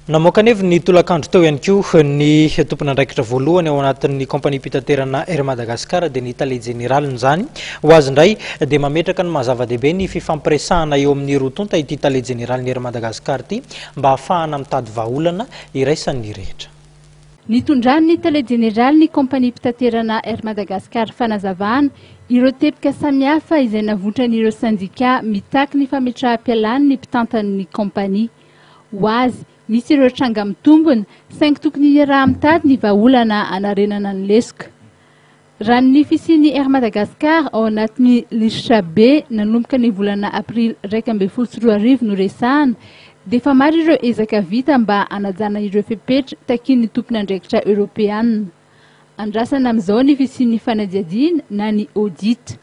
Namoaka nefa ny tolakandro teo ihany koa ny tompon'andraikitra voalohany ao anatin'ny kompania mpitaterana Air Madagascar dia ny Tale Générale zany ho azy indray dia mametraka ny mazava-dehibe ny fifampiresahana eo amin'ny rotonta ity Tale Générale ny Air Madagascar ity mba ahafahana mitady vahaolana iraisan'ny rehetra. Nitondran'ny Tale Générale ny kompania mpitaterana Air Madagascar fanazavana ireo teboka samihafa izay navotran'ireo sandika mitaky ny fametraha-pialany ny mpitantan'ny kompania. Ho azy misy ireo tranga mitombony saingy tokony iaraha mitady ny vahaolana anarenana ny lesoka. Raha ny fisian'ny Air Madagascar ao anatin'ny listra B nanomboka ny volana aprily 2024 no resahana dia efa maro ireo ezaka vita mba anajana ireo fepetra takin'ny tompon'andraikitra Europeanina. Andrasana amin'izao ny fisian'ny fanadiadiana na ny audit.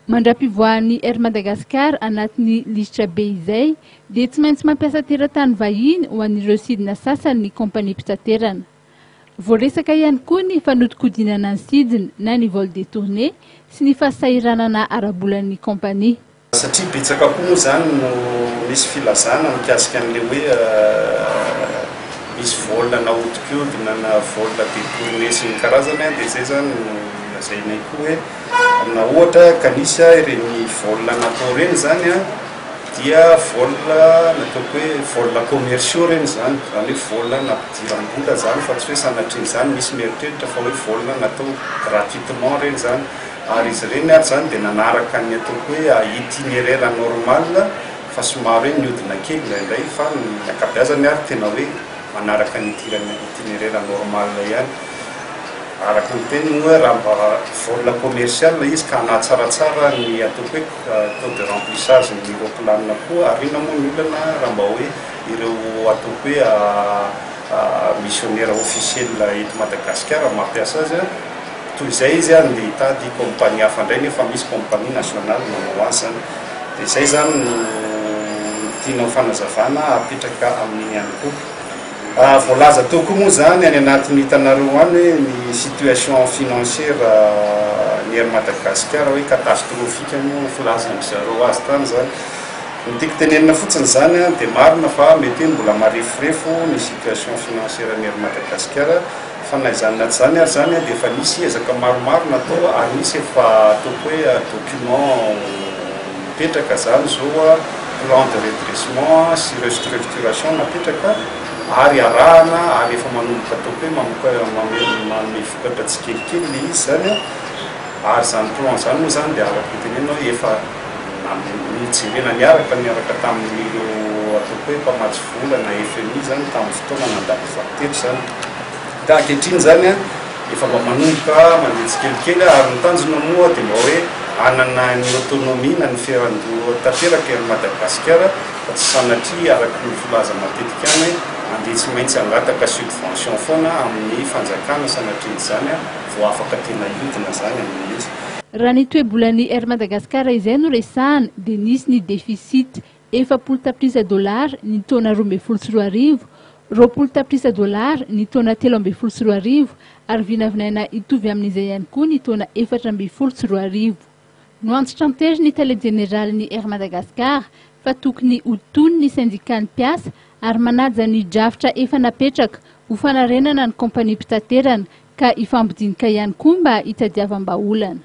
Mandra-pivoahan'ny Air Madagascar anatin'ny listra B izay dia tsy maintsy mampiasa teratany vahiny ho an'ireo sidina sasany ny kompania mpitaterana. Voaresaka ihany koa ny fanodikodinana ny sidina na ny vol détourné sy ny fahasahiranana arabolan'ny kompania. Satria betsaka koa moa zany no misy filazana mikasika an'ilay hoe misy vol nahodikodigna na vol détourné sy ny karazany dia zay zany lazainay koa hoe na ohatra ka nisy ireny vol natao reny zany dia vol nataoko hoe vol commerciaux reny zany hoe vol nampidiram-bola zany fa tsy hoe sanatriny zany misy mieritreritra fa hoe vol natao gratuitement reny zany ary izy reny ary zany dia nanaraka ny ataoko hoe itinéraire normal fa somary hoe mihodina kely indray fa ny ankabeazany ary tena hoe manaraka ny itinéraire normal ihany. Araka ny teny moa raha mba vol commercial izy ka anatsaratsara ny ataoko hoe taux de remplissage ny roplanina koa ariana moa ny olana raha mba hoe ireo ataoko hoe missionnaire officiel eto Madagasikara mampiasa azy toy izay izy dia hitady kompania hafa indray nefa misy kompania nationale manao azy zany dia izay zany tiana fanazavana apetraka amin'iny ihany koa. Voalaza teo koa moa zany any anatin'ny hitanareo any ny situation financière ny Air Madagascar hoe catastrophique moa filazana zareo azy tany zany. Ny tiako tenenina fotsiny zany dia marina fa mety hoe mbola marefirefo ny situation financière ny Air Madagascar fa na izany na tsy zany ary zany dia efa nisy ezaka maromaro natao ary nisy efa ataoko hoe document mipetraka zany zao plan de redressement sy restructuration napetraka ary arahana ary efa manomboka ataoko hoe manome vokatra tsikelikely le izy zany ary zany plan zany moa zany dia araka tenena hoe efa nijerena niaraka tamin'ireo ataoko hoe mpamatsy vola na FMI zany tamin'ny fotoana nandalo vatery zany. Da ankehitriny zany efa mba manomboka mandeha tsikelikely ary ny tanjona moa dia mba hoe anana ny autonomie na ny fiarandoha tanteraka Air Madagascar fa tsy sanatria araka ny filaza matetika any andeha tsy maintsy angataka subvention foana amin'ny fanjakana sanatria izany vao afaka tena iodina zany amin'izy. Raha ny toe-bolan'ny Air Madagascar izay no resahana dia nisy ny déficit 40 tapitrisa $, ny taona 2024, 20 tapitrisa $, ny taona 2023 ary vinavinaina hitovy amin'izay ihany koa ny taona 2024. No antsotra ny Tale Générale ny Air Madagascar fa tokony ho tony ny syndicat-ny mpiasa ary manaja ny drafitra efa napetraka ho fanarenana ny kompania mpitaterana ka ifampidinika ihany koa mba hitadiavam-bahaolana.